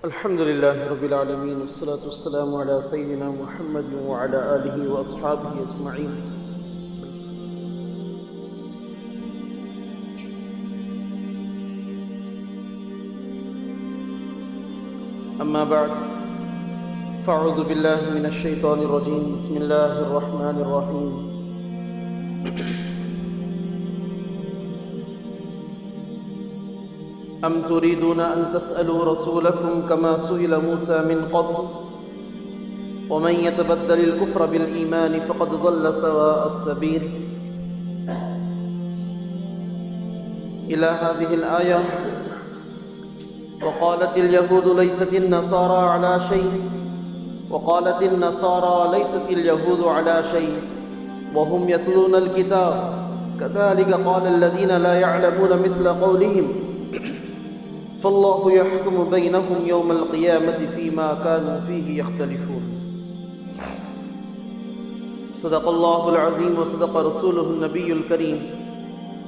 الحمد لله رب العالمين والصلاة والسلام على سيدنا محمد وعلى آله وأصحابه أجمعين. أما بعد فأعوذ بالله من الشيطان الرجيم. بسم الله الرحمن الرحيم. أم تريدون أن تسألوا رسولكم كما سئل موسى من قبل ومن يتبدل الكفر بالإيمان فقد ضل سواء السبيل. إلى هذه الآية. وقالت اليهود ليست النصارى على شيء وقالت النصارى ليست اليهود على شيء وهم يتلون الكتاب كذلك قال الذين لا يعلمون مثل قولهم فالله يحكم بينهم يوم القيامة فيما كانوا فيه يختلفون. صدق الله العظيم وصدق رسوله النبي الكريم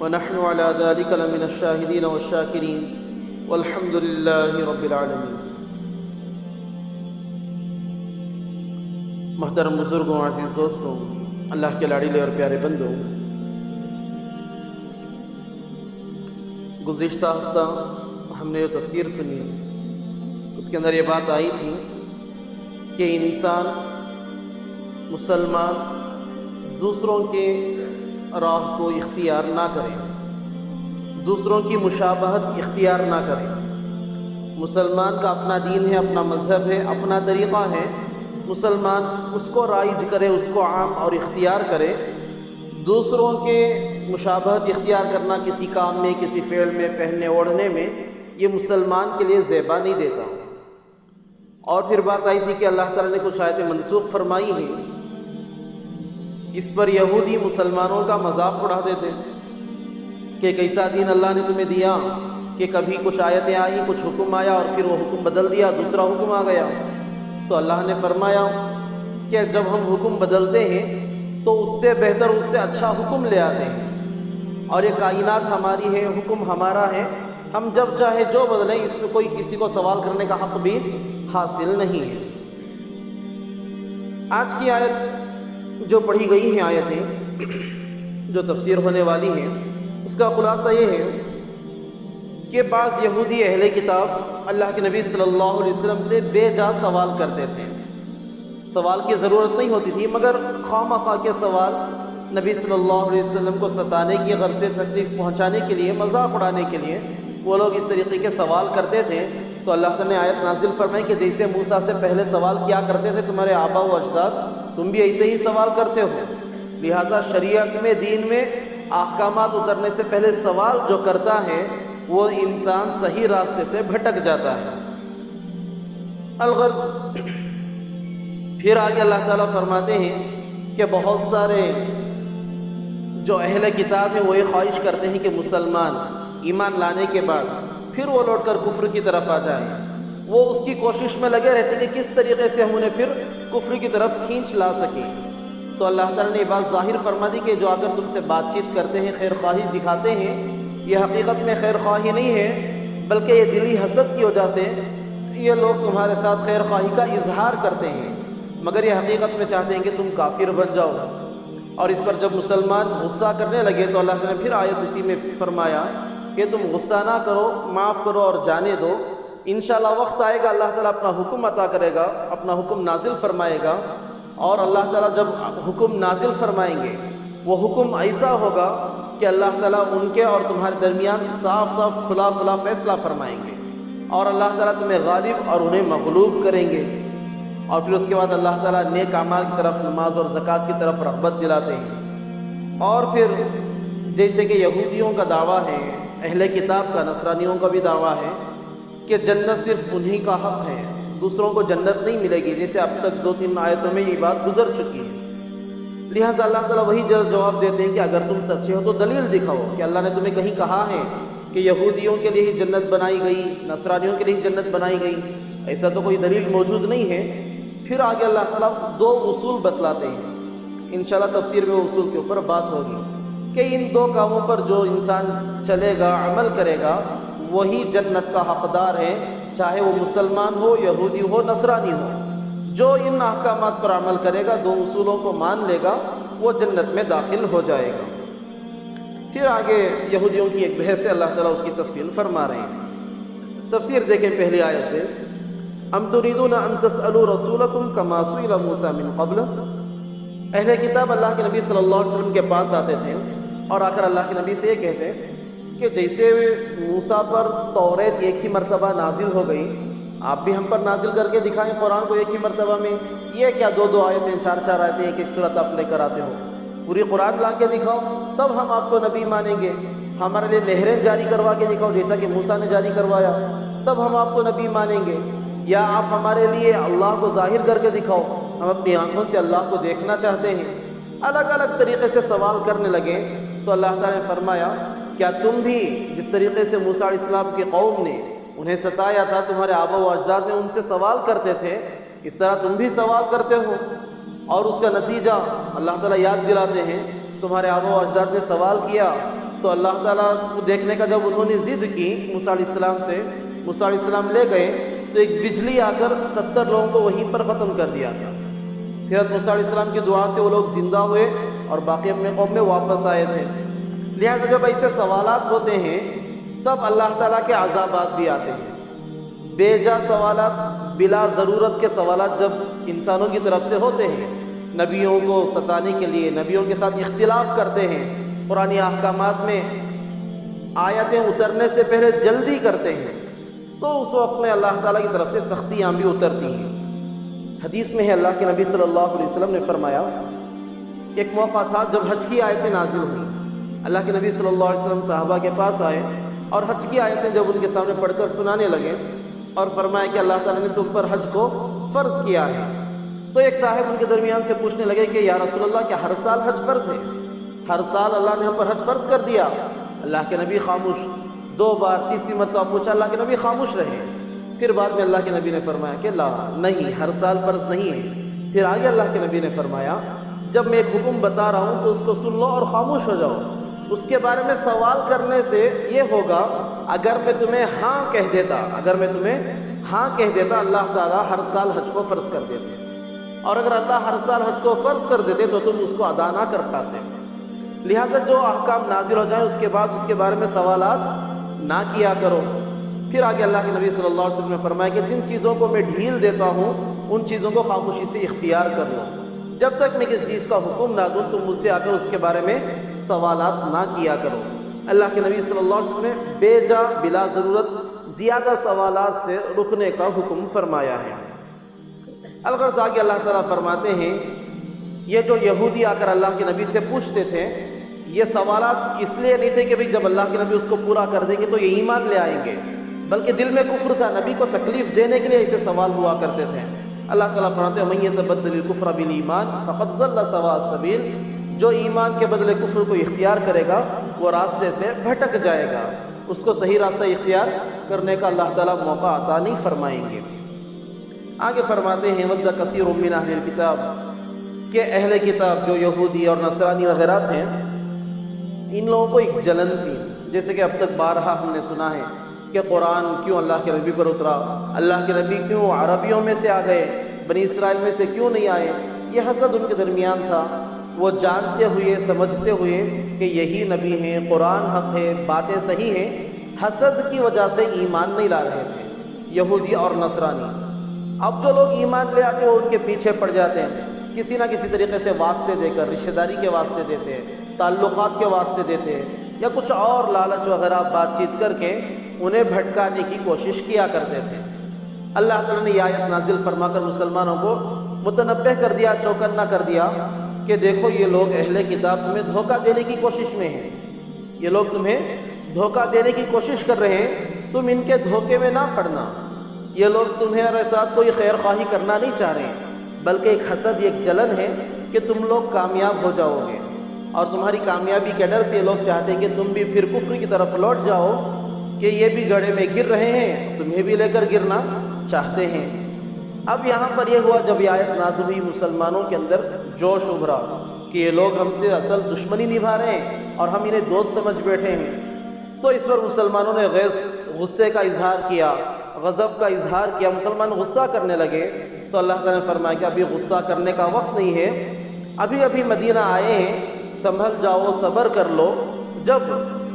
ونحن على ذلك لمن الشاهدين والشاكرين والحمد لله رب العالمين. محترم بزرگوں، عزیز دوستوں، اللہ کے لاڈلے اور پیارے بندوں، گزشتہ ہفتہ ہم نے جو تفسیر سنی اس کے اندر یہ بات آئی تھی کہ انسان مسلمان دوسروں کے راہ کو اختیار نہ کرے، دوسروں کی مشابہت اختیار نہ کرے. مسلمان کا اپنا دین ہے، اپنا مذہب ہے، اپنا طریقہ ہے. مسلمان اس کو رائج کرے، اس کو عام اور اختیار کرے. دوسروں کے مشابہت اختیار کرنا کسی کام میں، کسی فعل میں، پہننے اوڑھنے میں، یہ مسلمان کے لیے زیبا نہیں دیتا. اور پھر بات آئی تھی کہ اللہ تعالیٰ نے کچھ آیتیں منسوخ فرمائی ہیں. اس پر یہودی مسلمانوں کا مذاق اڑاتے تھے کہ کیسا دین اللہ نے تمہیں دیا کہ کبھی کچھ آیتیں آئیں، کچھ حکم آیا اور پھر وہ حکم بدل دیا، دوسرا حکم آ گیا. تو اللہ نے فرمایا کہ جب ہم حکم بدلتے ہیں تو اس سے بہتر، اس سے اچھا حکم لے آتے ہیں. اور یہ کائنات ہماری ہے، حکم ہمارا ہے، ہم جب چاہے جو بدلیں، اس میں کوئی کسی کو سوال کرنے کا حق بھی حاصل نہیں ہے. آج کی آیت جو پڑھی گئی ہیں، آیتیں جو تفسیر ہونے والی ہیں، اس کا خلاصہ یہ ہے کہ بعض یہودی اہل کتاب اللہ کے نبی صلی اللہ علیہ وسلم سے بے جا سوال کرتے تھے. سوال کی ضرورت نہیں ہوتی تھی، مگر خواہ کے سوال نبی صلی اللہ علیہ وسلم کو ستانے کی غرض سے، تکلیف پہنچانے کے لیے، مذاق اڑانے کے لیے وہ لوگ اس طریقے کے سوال کرتے تھے. تو اللہ تعالیٰ نے آیت نازل فرمائی کہ جیسے موسیٰ سے پہلے سوال کیا کرتے تھے تمہارے آبا و اجداد، تم بھی ایسے ہی سوال کرتے ہو. لہذا شریعت میں، دین میں احکامات اترنے سے پہلے سوال جو کرتا ہے وہ انسان صحیح راستے سے بھٹک جاتا ہے. الغرض پھر آگے اللہ تعالیٰ فرماتے ہیں کہ بہت سارے جو اہل کتاب ہیں وہ یہ خواہش کرتے ہیں کہ مسلمان ایمان لانے کے بعد پھر وہ لوٹ کر کفر کی طرف آ جائیں. وہ اس کی کوشش میں لگے رہتے ہیں کہ کس طریقے سے ہم انہیں پھر کفر کی طرف کھینچ لا سکیں. تو اللہ تعالیٰ نے یہ بات ظاہر فرما دی کہ جو اگر تم سے بات چیت کرتے ہیں، خیر خواہی دکھاتے ہیں، یہ حقیقت میں خیر خواہی نہیں ہے، بلکہ یہ دلی حسد کی وجہ سے یہ لوگ تمہارے ساتھ خیر خواہی کا اظہار کرتے ہیں، مگر یہ حقیقت میں چاہتے ہیں کہ تم کافر بن جاؤ. اور اس پر جب مسلمان غصہ کرنے لگے تو اللہ تعالیٰ نے پھر آیت اسی میں فرمایا کہ تم غصہ نہ کرو، معاف کرو اور جانے دو. انشاءاللہ وقت آئے گا، اللہ تعالیٰ اپنا حکم عطا کرے گا، اپنا حکم نازل فرمائے گا. اور اللہ تعالیٰ جب حکم نازل فرمائیں گے وہ حکم ایسا ہوگا کہ اللہ تعالیٰ ان کے اور تمہارے درمیان صاف صاف کھلا کھلا فیصلہ فرمائیں گے، اور اللہ تعالیٰ تمہیں غالب اور انہیں مغلوب کریں گے. اور پھر اس کے بعد اللہ تعالیٰ نیک اعمال کی طرف، نماز اور زکوٰۃ کی طرف رغبت دلاتے ہیں. اور پھر جیسے کہ یہودیوں کا دعویٰ ہے، اہل کتاب کا، نصرانیوں کا بھی دعویٰ ہے کہ جنت صرف انہی کا حق ہے، دوسروں کو جنت نہیں ملے گی، جیسے اب تک 2-3 آیتوں میں یہ بات گزر چکی ہے. لہٰذا اللہ تعالیٰ وہی جواب دیتے ہیں کہ اگر تم سچے ہو تو دلیل دکھاؤ کہ اللہ نے تمہیں کہیں کہا ہے کہ یہودیوں کے لیے ہی جنت بنائی گئی، نصرانیوں کے لیے ہی جنت بنائی گئی. ایسا تو کوئی دلیل موجود نہیں ہے. پھر آگے اللہ تعالیٰ 2 اصول بتلاتے ہیں، انشاءاللہ تفسیر میں اصول کے اوپر بات ہوگی کہ ان 2 کاموں پر جو انسان چلے گا، عمل کرے گا، وہی جنت کا حقدار ہے، چاہے وہ مسلمان ہو، یہودی ہو، نصرانی ہو، جو ان احکامات پر عمل کرے گا، دو اصولوں کو مان لے گا، وہ جنت میں داخل ہو جائے گا۔ پھر آگے یہودیوں کی ایک بحث ہے، اللہ تعالیٰ اس کی تفصیل فرما رہے ہیں۔ تفسیر دیکھیں پہلی آیت سے، ام تريدون ان تسألوا رسولكم كما سئل موسى من قبل۔ اہل کتاب اللہ کے نبی صلی اللہ علیہ وسلم کے پاس آتے تھے اور آ کر اللہ کے نبی سے یہ کہتے کہ جیسے موسیٰ پر توریت ایک ہی مرتبہ نازل ہو گئی، آپ بھی ہم پر نازل کر کے دکھائیں قرآن کو ایک ہی مرتبہ میں۔ یہ کیا دو دو آیتیں، چار چار آیتیں، ایک ایک سورت آپ لے کر آتے ہو؟ پوری قرآن لا کے دکھاؤ، تب ہم آپ کو نبی مانیں گے۔ ہمارے لیے نہریں جاری کروا کے دکھاؤ جیسا کہ موسیٰ نے جاری کروایا، تب ہم آپ کو نبی مانیں گے۔ یا آپ ہمارے لیے اللہ کو ظاہر کر کے دکھاؤ، ہم اپنی آنکھوں سے اللہ کو دیکھنا چاہتے ہیں۔ الگ الگ طریقے سے سوال کرنے لگے تو اللہ تعالیٰ نے فرمایا، کیا تم بھی جس طریقے سے موسیٰ علیہ السلام کی قوم نے انہیں ستایا تھا، تمہارے آبا و اجداد نے ان سے سوال کرتے تھے، اس طرح تم بھی سوال کرتے ہو؟ اور اس کا نتیجہ اللہ تعالیٰ یاد دلاتے ہیں، تمہارے آبا و اجداد نے سوال کیا تو اللہ تعالیٰ کو دیکھنے کا جب انہوں نے ضد کی موسیٰ علیہ السلام سے، موسیٰ علیہ السلام لے گئے تو ایک بجلی آ کر 70 لوگوں کو وہیں پر ختم کر دیا تھا۔ پھر حضرت موسیٰ علیہ السلام کی دعا سے وہ لوگ زندہ ہوئے اور باقی اپنے قوم میں واپس آئے تھے۔ لہٰذا جب ایسے سوالات ہوتے ہیں تب اللہ تعالیٰ کے عذابات بھی آتے ہیں۔ بے جا سوالات، بلا ضرورت کے سوالات جب انسانوں کی طرف سے ہوتے ہیں، نبیوں کو ستانے کے لیے، نبیوں کے ساتھ اختلاف کرتے ہیں، قرآنی احکامات میں آیتیں اترنے سے پہلے جلدی کرتے ہیں، تو اس وقت میں اللہ تعالیٰ کی طرف سے سختیاں بھی اترتی ہیں۔ حدیث میں ہے اللہ کے نبی صلی اللہ علیہ وسلم نے فرمایا، ایک موقع تھا جب حج کی آیتیں نازل ہوئیں، اللہ کے نبی صلی اللہ علیہ وسلم صحابہ کے پاس آئے اور حج کی آیتیں جب ان کے سامنے پڑھ کر سنانے لگے اور فرمایا کہ اللہ تعالیٰ نے تم پر حج کو فرض کیا ہے، تو ایک صاحب ان کے درمیان سے پوچھنے لگے کہ یا رسول اللہ، کیا ہر سال حج فرض ہے؟ ہر سال اللہ نے ہم پر حج فرض کر دیا؟ اللہ کے نبی خاموش۔ 2 بار، تیسری مرتبہ پوچھا، اللہ کے نبی خاموش رہے۔ پھر بعد میں اللہ کے نبی نے فرمایا کہ لا، نہیں، ہر سال فرض نہیں ہے۔ پھر آگے اللہ کے نبی نے فرمایا، جب میں ایک حکم بتا رہا ہوں تو اس کو سن لو اور خاموش ہو جاؤ، اس کے بارے میں سوال کرنے سے یہ ہوگا، اگر میں تمہیں ہاں کہہ دیتا، اللہ تعالیٰ ہر سال حج کو فرض کر دیتے، اور اگر اللہ ہر سال حج کو فرض کر دیتے تو تم اس کو ادا نہ کر پاتے۔ لہٰذا جو احکام نازل ہو جائیں اس کے بعد اس کے بارے میں سوالات نہ کیا کرو۔ پھر آگے اللہ کے نبی صلی اللہ علیہ وسلم نے فرمایا کہ جن چیزوں کو میں ڈھیل دیتا ہوں ان چیزوں کو خاموشی سے اختیار کر لو، جب تک میں کسی چیز کا حکم نہ دوں تم مجھ سے آ کر اس کے بارے میں سوالات نہ کیا کرو۔ اللہ کے نبی صلی اللہ علیہ وسلم نے بے جا، بلا ضرورت زیادہ سوالات سے رکنے کا حکم فرمایا ہے۔ الغرض آگے اللہ تعالیٰ فرماتے ہیں، یہ جو یہودی آ کر اللہ کے نبی سے پوچھتے تھے، یہ سوالات اس لیے نہیں تھے کہ جب اللہ کے نبی اس کو پورا کر دیں گے تو یہ ایمان لے آئیں گے، بلکہ دل میں کفر تھا، نبی کو تکلیف دینے کے لیے ایسے سوال ہوا کرتے تھے۔ اللہ تعالیٰ فرماتے ہیں، من یتبدل الکفر بالایمان فقد ضل سواء السبیل، جو ایمان کے بدلے کفر کو اختیار کرے گا وہ راستے سے بھٹک جائے گا، اس کو صحیح راستہ اختیار کرنے کا اللہ تعالیٰ موقع عطا نہیں فرمائیں گے۔ آگے فرماتے ہیں، ود کثیر من اہل الکتاب، کہ اہل کتاب جو یہودی اور نصرانی وغیرہ تھے، ان لوگوں کو ایک جلن تھی، جیسے کہ اب تک بارہا ہم نے سنا ہے کہ قرآن کیوں اللہ کے نبی پر اترا، اللہ کے نبی کیوں عربیوں میں سے آ گئے، بنی اسرائیل میں سے کیوں نہیں آئے۔ یہ حسد ان کے درمیان تھا، وہ جانتے ہوئے سمجھتے ہوئے کہ یہی نبی ہیں، قرآن حق ہے، باتیں صحیح ہیں، حسد کی وجہ سے ایمان نہیں لا رہے تھے یہودی اور نصرانی۔ اب جو لوگ ایمان لے آتے وہ ان کے پیچھے پڑ جاتے ہیں، کسی نہ کسی طریقے سے واسطے دے کر، رشتہ داری کے واسطے دیتے ہیں، تعلقات کے واسطے دیتے ہیں، یا کچھ اور لالچ وغیرہ بات چیت کر کے انہیں بھٹکانے کی کوشش کیا کرتے تھے۔ اللہ تعالیٰ نے یہ آیت نازل فرما کر مسلمانوں کو متنبہ کر دیا، چوکنا کر دیا کہ دیکھو یہ لوگ اہل کتاب تمہیں دھوکہ دینے کی کوشش میں ہیں، یہ لوگ تمہیں دھوکہ دینے کی کوشش کر رہے ہیں، تم ان کے دھوکے میں نہ پڑنا۔ یہ لوگ تمہارے ساتھ کوئی خیر خواہی کرنا نہیں چاہ رہے، بلکہ ایک حسد، ایک جلن ہے کہ تم لوگ کامیاب ہو جاؤ گے، اور تمہاری کامیابی کے ڈر سے یہ لوگ چاہتے ہیں کہ تم بھی پھر کفر کی طرف لوٹ جاؤ، کہ یہ بھی گڑھے میں گر رہے ہیں، تمہیں بھی لے کر گرنا چاہتے ہیں۔ اب یہاں پر یہ ہوا، جب یہ آیت نازل ہوئی مسلمانوں کے اندر جوش ابھرا کہ یہ لوگ ہم سے اصل دشمنی نبھا رہے ہیں اور ہم انہیں دوست سمجھ بیٹھے ہیں، تو اس پر مسلمانوں نے غصے کا اظہار کیا غضب کا اظہار کیا، مسلمان غصہ کرنے لگے، تو اللہ تعالیٰ نے فرمایا کہ ابھی غصہ کرنے کا وقت نہیں ہے، ابھی ابھی مدینہ آئے ہیں، سنبھل جاؤ، صبر کر لو، جب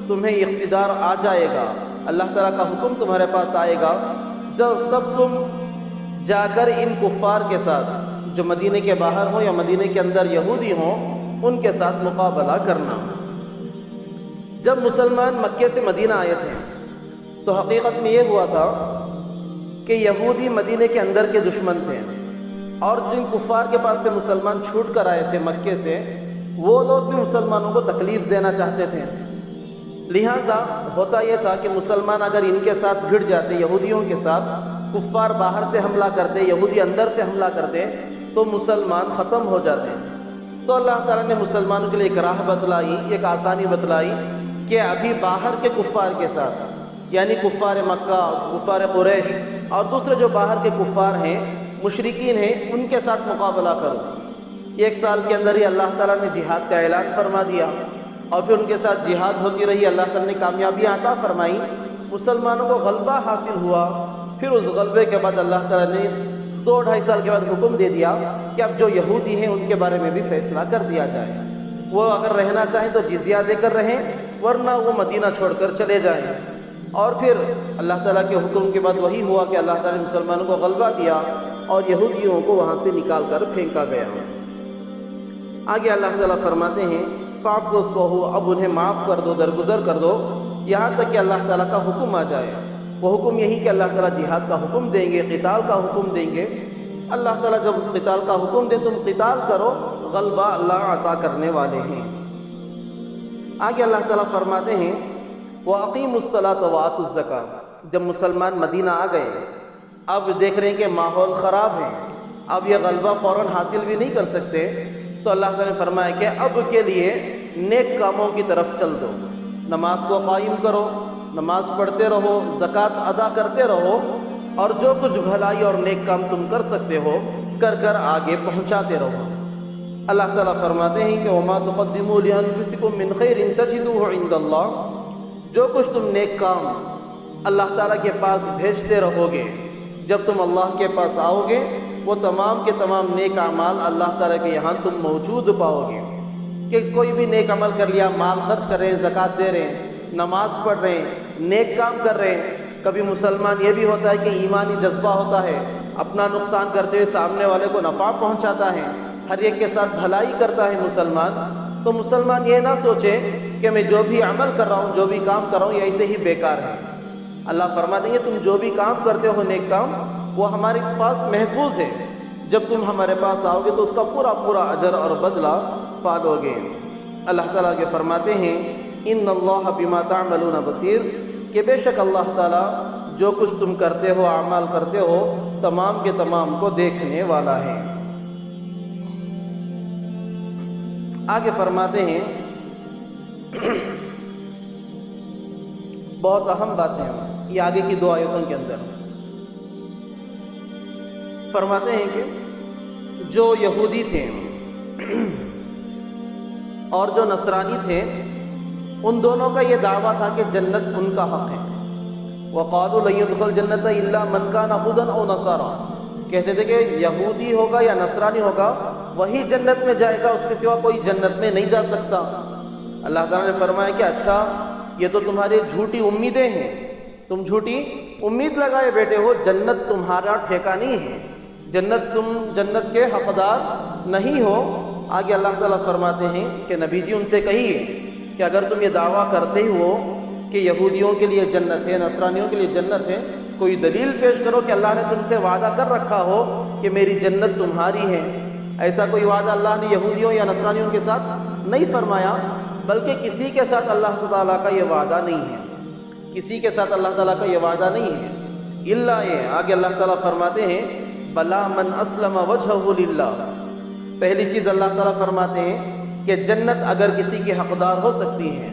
تمہیں اقتدار آ جائے گا، اللہ تعالیٰ کا حکم تمہارے پاس آئے گا، تب تم جا کر ان کفار کے ساتھ جو مدینے کے باہر ہوں یا مدینے کے اندر یہودی ہوں ان کے ساتھ مقابلہ کرنا۔ جب مسلمان مکے سے مدینہ آئے تھے تو حقیقت میں یہ ہوا تھا کہ یہودی مدینے کے اندر کے دشمن تھے، اور جن کفار کے پاس سے مسلمان چھوٹ کر آئے تھے مکے سے، وہ لوگ بھی مسلمانوں کو تکلیف دینا چاہتے تھے۔ لہٰذا ہوتا یہ تھا کہ مسلمان اگر ان کے ساتھ بھڑ جاتے، یہودیوں کے ساتھ، کفار باہر سے حملہ کرتے، یہودی اندر سے حملہ کرتے، تو مسلمان ختم ہو جاتے۔ تو اللہ تعالیٰ نے مسلمانوں کے لیے ایک راہ بتلائی، ایک آسانی بتلائی کہ ابھی باہر کے کفار کے ساتھ، یعنی کفار مکہ، کفار قریش اور دوسرے جو باہر کے کفار ہیں، مشرکین ہیں، ان کے ساتھ مقابلہ کرو۔ 1 سال کے اندر ہی اللہ تعالیٰ نے جہاد کا اعلان فرما دیا، اور پھر ان کے ساتھ جہاد ہوتی رہی، اللہ تعالیٰ نے کامیابی عطا فرمائی، مسلمانوں کو غلبہ حاصل ہوا۔ پھر اس غلبے کے بعد اللہ تعالیٰ نے 2-2.5 سال کے بعد حکم دے دیا کہ اب جو یہودی ہیں ان کے بارے میں بھی فیصلہ کر دیا جائے، وہ اگر رہنا چاہیں تو جزیہ دے کر رہیں، ورنہ وہ مدینہ چھوڑ کر چلے جائیں۔ اور پھر اللہ تعالیٰ کے حکم کے بعد وہی ہوا کہ اللہ تعالیٰ نے مسلمانوں کو غلبہ دیا اور یہودیوں کو وہاں سے نکال کر پھینکا گیا۔ آگے اللہ تعالیٰ فرماتے ہیں فاعف واصفحوا، اب انہیں معاف کر دو، درگزر کر دو، یہاں تک کہ اللہ تعالیٰ کا حکم آ جائے۔ وہ حکم یہی کہ اللہ تعالیٰ جہاد کا حکم دیں گے، قتال کا حکم دیں گے۔ اللہ تعالیٰ جب قتال کا حکم دے تم قتال کرو، غلبہ اللہ عطا کرنے والے ہیں۔ آگے اللہ تعالیٰ فرماتے ہیں وَأَقِيمُوا الصَّلَاةَ وَآتُوا الزَّكَاةَ، جب مسلمان مدینہ آ گئے، اب دیکھ رہے ہیں کہ ماحول خراب ہے، اب یہ غلبہ فوراً حاصل بھی نہیں کر سکتے، تو اللہ تعالیٰ نے فرمایا کہ اب کے لیے نیک کاموں کی طرف چل دو، نماز کو قائم کرو، نماز پڑھتے رہو، زکوٰۃ ادا کرتے رہو، اور جو کچھ بھلائی اور نیک کام تم کر سکتے ہو کر کر آگے پہنچاتے رہو۔ اللہ تعالیٰ فرماتے ہیں کہ وَمَا تُقَدِّمُوا لِأَنفُسِكُم مِّن خَيْرٍ تَجِدُوهُ عِندَ اللَّهِ، جو کچھ تم نیک کام اللہ تعالیٰ کے پاس بھیجتے رہو گے، جب تم اللہ کے پاس آؤ گے، وہ تمام کے تمام نیک اعمال اللہ تعالیٰ کے یہاں تم موجود پاؤ گے۔ کہ کوئی بھی نیک عمل کر لیا، مال خرچ کر رہے ہیں، زکوٰۃ دے رہے ہیں، نماز پڑھ رہے ہیں، نیک کام کر رہے ہیں۔ کبھی مسلمان یہ بھی ہوتا ہے کہ ایمانی جذبہ ہوتا ہے، اپنا نقصان کرتے ہوئے سامنے والے کو نفع پہنچاتا ہے، ہر ایک کے ساتھ بھلائی کرتا ہے مسلمان۔ تو مسلمان یہ نہ سوچے کہ میں جو بھی عمل کر رہا ہوں، جو بھی کام کر رہا ہوں، یہ ایسے ہی بیکار ہے۔ اللہ فرما دیں گے تم جو بھی کام کرتے ہو نیک کام، وہ ہمارے پاس محفوظ ہے، جب تم ہمارے پاس آؤ گے تو اس کا پورا پورا اجر اور بدلہ پالو گے۔ اللہ تعالیٰ کے فرماتے ہیں ان اللہ بما تعملون بصیر، کہ بے شک اللہ تعالیٰ جو کچھ تم کرتے ہو، اعمال کرتے ہو، تمام کے تمام کو دیکھنے والا ہے۔ آگے فرماتے ہیں بہت اہم بات ہے یہ آگے کی 2 آیتوں کے اندر فرماتے ہیں کہ جو یہودی تھے اور جو نصرانی تھے، ان دونوں کا یہ دعویٰ تھا کہ جنت ان کا حق ہے۔ وَقَالُوا لَن يَدْخُلَ الْجَنَّةَ إِلَّا مَنْ كَانَ هُودًا أَوْ نَصَارَىٰ، کہتے تھے کہ یہودی ہوگا یا نصرانی ہوگا وہی جنت میں جائے گا، اس کے سوا کوئی جنت میں نہیں جا سکتا۔ اللہ تعالیٰ نے فرمایا کہ اچھا یہ تو تمہاری جھوٹی امیدیں ہیں، تم جھوٹی امید لگائے بیٹھے ہو، جنت تمہارا ٹھیکہ نہیں ہے، تم جنت کے حقدار نہیں ہو۔ آگے اللہ تعالیٰ فرماتے ہیں کہ نبی جی ان سے کہیے کہ اگر تم یہ دعویٰ کرتے ہو کہ یہودیوں کے لیے جنت ہے، نصرانیوں کے لیے جنت ہے، کوئی دلیل پیش کرو کہ اللہ نے تم سے وعدہ کر رکھا ہو کہ میری جنت تمہاری ہے۔ ایسا کوئی وعدہ اللہ نے یہودیوں یا نصرانیوں کے ساتھ نہیں فرمایا، بلکہ کسی کے ساتھ اللہ تعالیٰ کا یہ وعدہ نہیں ہے، کسی کے ساتھ اللہ تعالیٰ کا یہ وعدہ نہیں ہے۔ الا یہ آگے اللہ تعالیٰ فرماتے ہیں بلا من اسلم وجہہ للہ، پہلی چیز اللہ تعالیٰ فرماتے ہیں کہ جنت اگر کسی کی حقدار ہو سکتی ہے،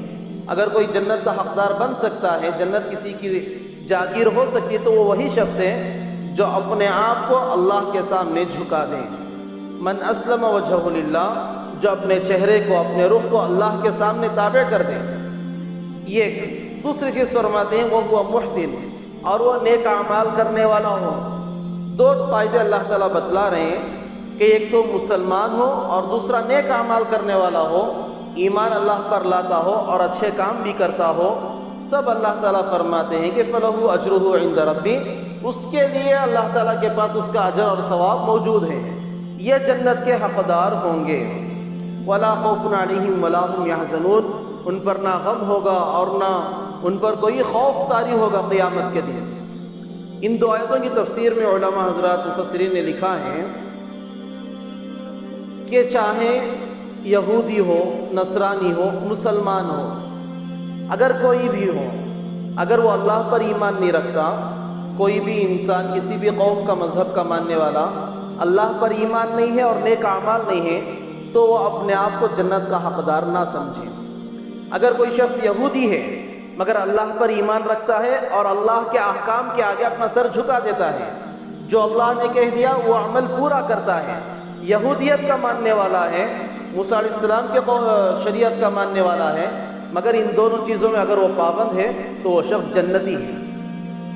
اگر کوئی جنت کا حقدار بن سکتا ہے، جنت کسی کی جاگیر ہو سکتی ہے، تو وہ وہی شخص ہے جو اپنے آپ کو اللہ کے سامنے جھکا دے۔ من اسلم وجہہ للہ، جو اپنے چہرے کو، اپنے رخ کو اللہ کے سامنے تابع کر دے۔ یہ ایک دوسری چیز فرماتے ہیں وہ محسن، اور وہ نیک اعمال کرنے والا ہو۔ دو فائدے اللہ تعالیٰ بتلا رہے ہیں کہ ایک تو مسلمان ہو اور دوسرا نیک اعمال کرنے والا ہو، ایمان اللہ پر لاتا ہو اور اچھے کام بھی کرتا ہو۔ تب اللہ تعالیٰ فرماتے ہیں کہ فَلَهُ أَجْرُهُ عِنْدَ رَبِّهِ، اس کے لیے اللہ تعالیٰ کے پاس اس کا اجر اور ثواب موجود ہے، یہ جنت کے حقدار ہوں گے۔ وَلَا خَوْفٌ عَلَيْهِمْ وَلَا هُمْ يَحْزَنُونَ، ان پر نہ غم ہوگا اور نہ ان پر کوئی خوف طاری ہوگا قیامت کے دن۔ ان دو آیتوں کی تفسیر میں علماء حضرات مفسرین نے لکھا ہے کہ چاہے یہودی ہو، نصرانی ہو، مسلمان ہو، اگر کوئی بھی ہو، اگر وہ اللہ پر ایمان نہیں رکھتا، کوئی بھی انسان کسی بھی قوم کا مذہب کا ماننے والا اللہ پر ایمان نہیں ہے اور نیک اعمال نہیں ہے، تو وہ اپنے آپ کو جنت کا حقدار نہ سمجھے۔ اگر کوئی شخص یہودی ہے مگر اللہ پر ایمان رکھتا ہے اور اللہ کے احکام کے آگے اپنا سر جھکا دیتا ہے، جو اللہ نے کہہ دیا وہ عمل پورا کرتا ہے، یہودیت کا ماننے والا ہے، موسیٰ علیہ السلام کے شریعت کا ماننے والا ہے، مگر ان دونوں چیزوں میں اگر وہ پابند ہے تو وہ شخص جنتی ہے۔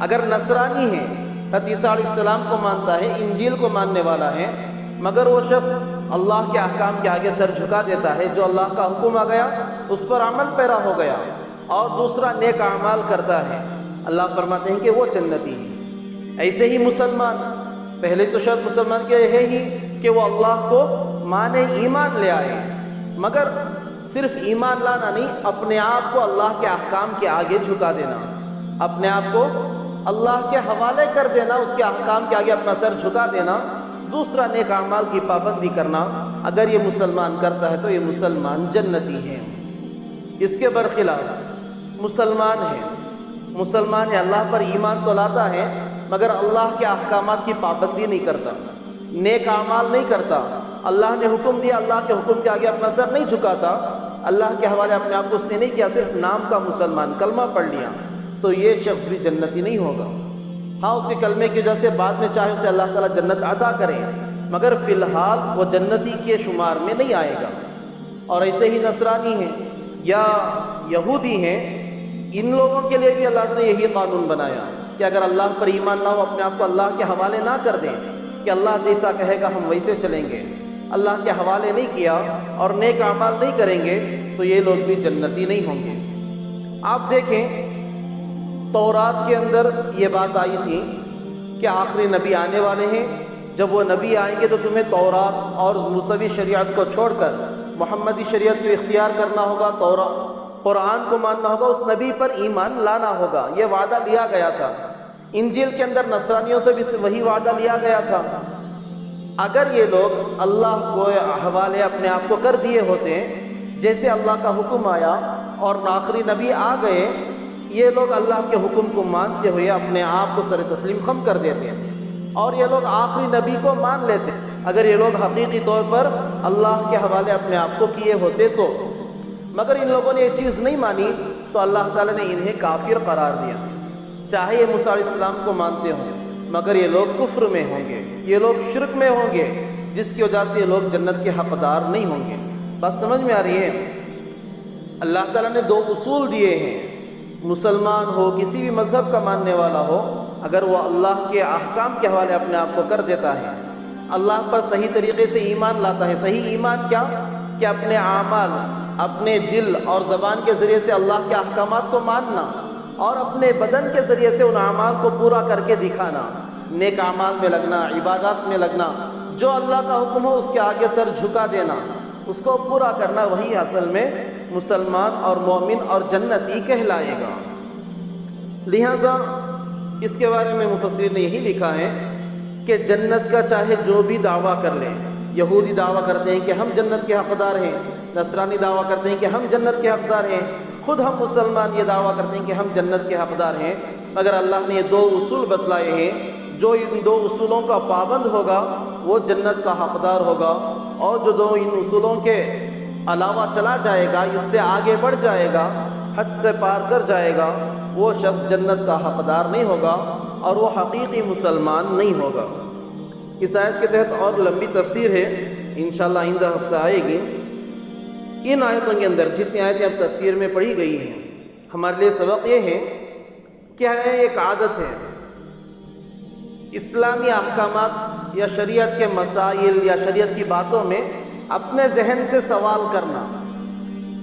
اگر نصرانی ہے، حضرت عیسیٰ علیہ السلام کو مانتا ہے، انجیل کو ماننے والا ہے، مگر وہ شخص اللہ کے احکام کے آگے سر جھکا دیتا ہے، جو اللہ کا حکم آ گیا اس پر عمل پیرا ہو گیا، اور دوسرا نیک اعمال کرتا ہے، اللہ فرماتے ہیں کہ وہ جنتی ہے۔ ایسے ہی مسلمان، پہلے تو شاید مسلمان کے ہے ہی کہ وہ اللہ کو مانے، ایمان لے آئے، مگر صرف ایمان لانا نہیں، اپنے آپ کو اللہ کے احکام کے آگے جھکا دینا، اپنے آپ کو اللہ کے حوالے کر دینا، اس کے احکام کے آگے اپنا سر جھکا دینا، دوسرا نیک اعمال کی پابندی کرنا۔ اگر یہ مسلمان کرتا ہے تو یہ مسلمان جنتی ہے۔ اس کے برخلاف مسلمان ہے، اللہ پر ایمان تو لاتا ہے مگر اللہ کے احکامات کی پابندی نہیں کرتا، نیک اعمال نہیں کرتا، اللہ نے حکم دیا اللہ کے حکم کے آگے اپنا سر نہیں جھکاتا، اللہ کے حوالے اپنے آپ کو اس نے نہیں کیا، صرف نام کا مسلمان، کلمہ پڑھ لیا، تو یہ شخص بھی جنتی نہیں ہوگا۔ ہاں، اس کے کلمے کی وجہ سے بعد میں چاہے اسے اللہ تعالیٰ جنت عطا کرے، مگر فی الحال وہ جنتی کے شمار میں نہیں آئے گا۔ اور ایسے ہی نصرانی ہیں یا یہودی ہیں، ان لوگوں کے لیے بھی اللہ نے یہی قانون بنایا کہ اگر اللہ پر ایمان نہ ہو، اپنے آپ کو اللہ کے حوالے نہ کر دیں کہ اللہ جیسا کہے گا ہم ویسے چلیں گے، اللہ کے حوالے نہیں کیا اور نیک اعمال نہیں کریں گے، تو یہ لوگ بھی جنتی نہیں ہوں گے۔ آپ دیکھیں تورات کے اندر یہ بات آئی تھی کہ آخری نبی آنے والے ہیں، جب وہ نبی آئیں گے تو تمہیں تورات اور موسوی شریعت کو چھوڑ کر محمدی شریعت کو اختیار کرنا ہوگا، قرآن کو ماننا ہوگا، اس نبی پر ایمان لانا ہوگا، یہ وعدہ لیا گیا تھا۔ انجیل کے اندر نصرانیوں سے بھی وہی وعدہ لیا گیا تھا۔ اگر یہ لوگ اللہ کو حوالے اپنے آپ کو کر دیے ہوتے، جیسے اللہ کا حکم آیا اور آخری نبی آ گئے، یہ لوگ اللہ کے حکم کو مانتے ہوئے اپنے آپ کو سر تسلیم خم کر دیتے ہیں اور یہ لوگ آخری نبی کو مان لیتے اگر یہ لوگ حقیقی طور پر اللہ کے حوالے اپنے آپ کو کیے ہوتے تو۔ مگر ان لوگوں نے یہ چیز نہیں مانی تو اللہ تعالیٰ نے انہیں کافر قرار دیا، چاہے یہ موسیٰ علیہ السلام کو مانتے ہوں مگر یہ لوگ کفر میں ہوں گے، یہ لوگ شرک میں ہوں گے، جس کی وجہ سے یہ لوگ جنت کے حقدار نہیں ہوں گے۔ بات سمجھ میں آ رہی ہے؟ اللہ تعالیٰ نے دو اصول دیے ہیں، مسلمان ہو، کسی بھی مذہب کا ماننے والا ہو، اگر وہ اللہ کے احکام کے حوالے اپنے آپ کو کر دیتا ہے، اللہ پر صحیح طریقے سے ایمان لاتا ہے۔ صحیح ایمان کیا؟ کہ اپنے اعمال، اپنے دل اور زبان کے ذریعے سے اللہ کے احکامات کو ماننا اور اپنے بدن کے ذریعے سے ان اعمال کو پورا کر کے دکھانا، نیک اعمال میں لگنا، عبادات میں لگنا، جو اللہ کا حکم ہو اس کے آگے سر جھکا دینا، اس کو پورا کرنا، وہی اصل میں مسلمان اور مومن اور جنتی کہلائے گا۔ لہذا اس کے بارے میں مفسرین نے یہی لکھا ہے کہ جنت کا چاہے جو بھی دعویٰ کر لیں، یہودی دعویٰ کرتے ہیں کہ ہم جنت کے حقدار ہیں، نصرانی دعویٰ کرتے ہیں کہ ہم جنت کے حقدار ہیں، خود ہم مسلمان یہ دعویٰ کرتے ہیں کہ ہم جنت کے حقدار ہیں، مگر اللہ نے یہ دو اصول بتلائے ہیں، جو ان دو اصولوں کا پابند ہوگا وہ جنت کا حقدار ہوگا، اور جو دو ان اصولوں کے علاوہ چلا جائے گا، اس سے آگے بڑھ جائے گا، حد سے پار کر جائے گا، وہ شخص جنت کا حقدار نہیں ہوگا اور وہ حقیقی مسلمان نہیں ہوگا۔ اس آیت کے تحت اور لمبی تفسیر ہے، انشاءاللہ آئندہ ہفتہ آئے گی۔ ان آیتوں کے اندر جتنی آیتیں اب تفسیر میں پڑھی گئی ہیں، ہمارے لیے سبق یہ ہے کیا ہے؟ ایک عادت ہے اسلامی احکامات یا شریعت کے مسائل یا شریعت کی باتوں میں اپنے ذہن سے سوال کرنا.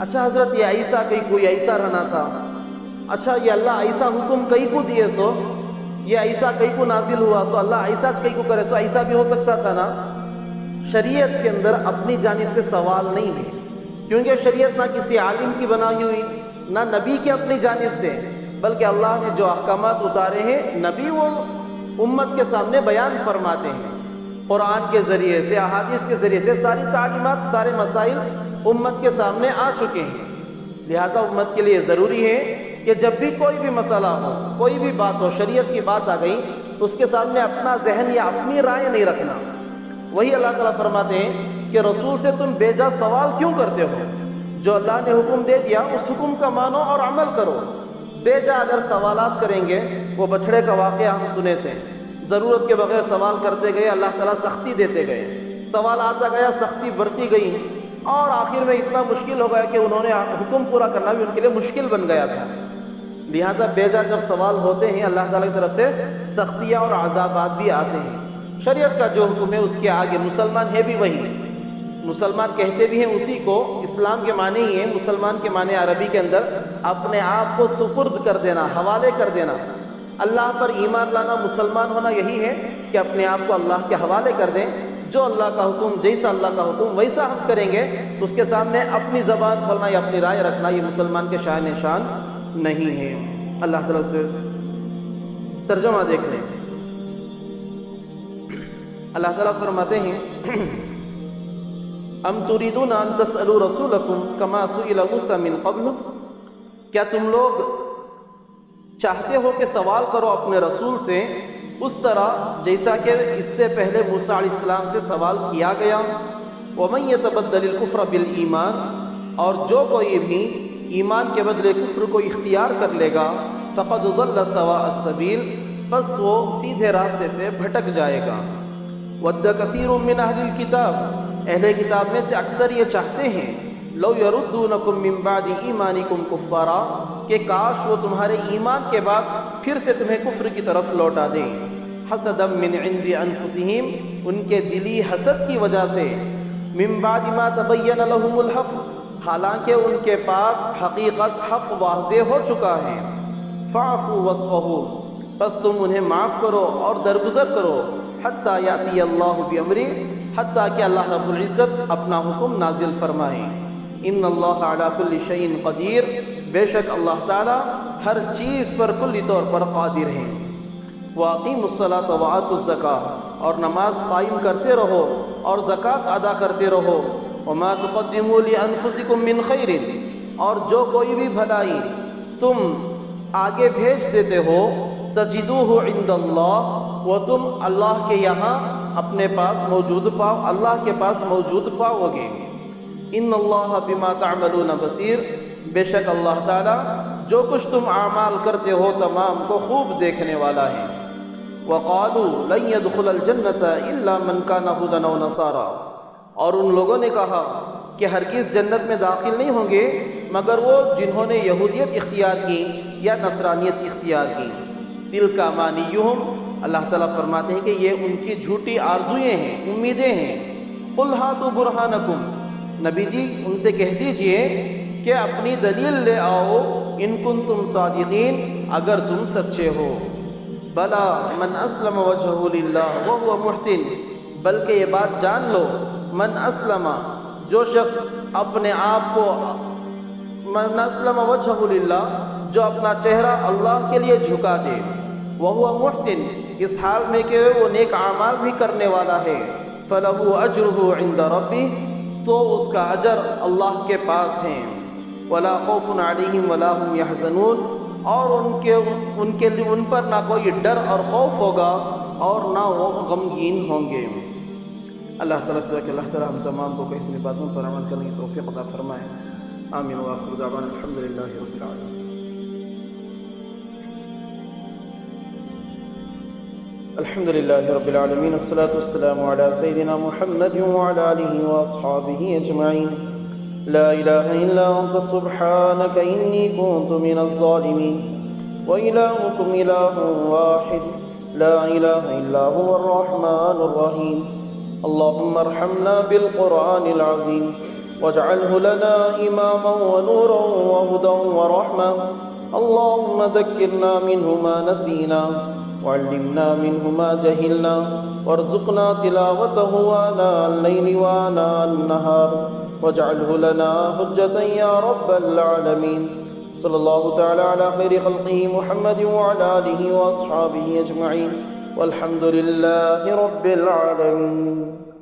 اچھا حضرت یہ ایسا کئی کوئی ایسا رہنا تھا، اچھا یہ اللہ ایسا حکم کئی کو دیے سو، یہ ایسا کئی کو نازل ہوا سو اللہ ایسا کئی کو کرے سو ایسا بھی ہو سکتا تھا نا. شریعت کے اندر اپنی جانب سے سوال نہیں ہے، کیونکہ شریعت نہ کسی عالم کی بنائی ہوئی، نہ نبی کی اپنی جانب سے، بلکہ اللہ نے جو احکامات اتارے ہیں نبی وہ امت کے سامنے بیان فرماتے ہیں. قرآن کے ذریعے سے، احادیث کے ذریعے سے ساری تعلیمات، سارے مسائل امت کے سامنے آ چکے ہیں. لہذا امت کے لیے ضروری ہے کہ جب بھی کوئی بھی مسئلہ ہو، کوئی بھی بات ہو، شریعت کی بات آ گئی تو اس کے سامنے اپنا ذہن یا اپنی رائے نہیں رکھنا. وہی اللہ تعالیٰ فرماتے ہیں کہ رسول سے تم بے جا سوال کیوں کرتے ہو؟ جو اللہ نے حکم دے دیا اس حکم کا مانو اور عمل کرو. بے جا اگر سوالات کریں گے، وہ بچھڑے کا واقعہ ہم سنے تھے، ضرورت کے بغیر سوال کرتے گئے، اللہ تعالیٰ سختی دیتے گئے، سوال آتا گیا، سختی بڑھتی گئی، اور آخر میں اتنا مشکل ہو گیا کہ انہوں نے حکم پورا کرنا بھی ان کے لیے مشکل بن گیا تھا. لہٰذا بے جا جب سوال ہوتے ہیں اللہ تعالیٰ کی طرف سے سختیاں اور عذابات بھی آتے ہیں. شریعت کا جو حکم ہے اس کے آگے مسلمان ہے بھی وہی، مسلمان کہتے بھی ہیں اسی کو. اسلام کے معنی ہی ہے، مسلمان کے معنی عربی کے اندر اپنے آپ کو سپرد کر دینا، حوالے کر دینا. اللہ پر ایمان لانا، مسلمان ہونا یہی ہے کہ اپنے آپ کو اللہ کے حوالے کر دیں. جو اللہ کا حکم، جیسا اللہ کا حکم ویسا ہم کریں گے. اس کے سامنے اپنی زبان کھولنا یا اپنی رائے رکھنا یہ مسلمان کے شان نشان نہیں ہے. اللہ تعالیٰ سے ترجمہ دیکھ لیں. اللہ تعالیٰ فرماتے ہیں ام تريدون ان تسألوا رسولكم كما سئل موسى من قبل، کیا تم لوگ چاہتے ہو کہ سوال کرو اپنے رسول سے اس طرح جیسا کہ اس سے پہلے موسیٰ علیہ السلام سے سوال کیا گیا. ومن يتبدل الكفر بالایمان، اور جو کوئی بھی ایمان کے بدلے کفر کو اختیار کر لے گا، فقد ضل سواء السبیل، بس وہ سیدھے راستے سے بھٹک جائے گا. ود کثیر من اہل الکتاب، اہل کتاب میں سے اکثر یہ چاہتے ہیں، لو یردونکم من بعد ایمانکم کفارا، کہ کاش وہ تمہارے ایمان کے بعد پھر سے تمہیں کفر کی طرف لوٹا دیں. حسدا من عند انفسہم، ان کے دلی حسد کی وجہ سے. من بعد ما تبین لهم الحق، حالانکہ ان کے پاس حقیقت حق واضح ہو چکا ہے. فاعفوا واصفحوا، بس تم انہیں معاف کرو اور درگزر کرو. حتی یاتی اللہ بامرہ، حتیٰ کہ اللہ رب العزت اپنا حکم نازل فرمائے. ان اللہ علی کل شیء قدیر، بے شک اللہ تعالی ہر چیز پر کلی طور پر قادر ہیں. واقیموا الصلاۃ وآتوا الزکاۃ، اور نماز قائم کرتے رہو اور زکوٰۃ ادا کرتے رہو. وما تقدموا لانفسکم من خیر، اور جو کوئی بھی بھلائی تم آگے بھیج دیتے ہو، تجدوہ عند اللہ، وہ تم اللہ کے یہاں اپنے پاس موجود پاؤ، اللہ کے پاس موجود پاؤ گے. ان اللہ بما تعملون بصیر، بے شک اللہ تعالی جو کچھ تم اعمال کرتے ہو تمام کو خوب دیکھنے والا ہے. وقالوا لن يدخل الجنة الا من كان هودا او نصارى، اور ان لوگوں نے کہا کہ ہرگز جنت میں داخل نہیں ہوں گے مگر وہ جنہوں نے یہودیت اختیار کی یا نصرانیت اختیار کی. تلک امانیہم، اللہ تعالیٰ فرماتے ہیں کہ یہ ان کی جھوٹی آرزوئیں ہیں، امیدیں ہیں. قل ہاتوا برہانکم، نبی جی ان سے کہہ دیجئے کہ اپنی دلیل لے آؤ، ان کنتم صادقین، اگر تم سچے ہو. بلا من اسلم وجہہ للہ وہو محسن، بلکہ یہ بات جان لو، من اسلم، جو شخص اپنے آپ کو، من اسلم وجہہ للہ، جو اپنا چہرہ اللہ کے لیے جھکا دے، وہو محسن، اس حال میں کہ وہ نیک اعمال بھی کرنے والا ہے، فلہ اجرہ عند ربہ، تو اس کا اجر اللہ کے پاس ہے. ولا خوف علیہم ولا هم یحزنون، اور ان پر نہ کوئی ڈر اور خوف ہوگا اور نہ وہ غمگین ہوں گے. اللہ تعالیٰ سے کہ اللہ تعالیٰ ہم تمام کو کیسی باتوں پر عمل کرنے کی توفیق عطا فرمائے. آمین. وآخر دعوانا الحمد للہ رب العالمین. الحمد للہ رب العالمین، الصلاة والسلام علی سیدنا محمد وعلی آلہ واصحابہ اجمعین. لا الہ الا انت سبحانک انی کنت من الظالمین. وإلهكم إله واحد لا إله إلا هو الرحمن الرحيم. اللهم ارحمنا بالقرآن العظيم واجعله لنا إماما ونورا وهدى ورحمة. اللهم ذكرنا منه ما نسينا وعلمنا منه ما جهلنا وارزقنا تلاوته آناء الليل وآناء النهار واجعله لنا حجة يا رب العالمين. صلى الله تعالى على خير خلقه محمد وعلى آله وأصحابه أجمعين والحمد لله رب العالمين.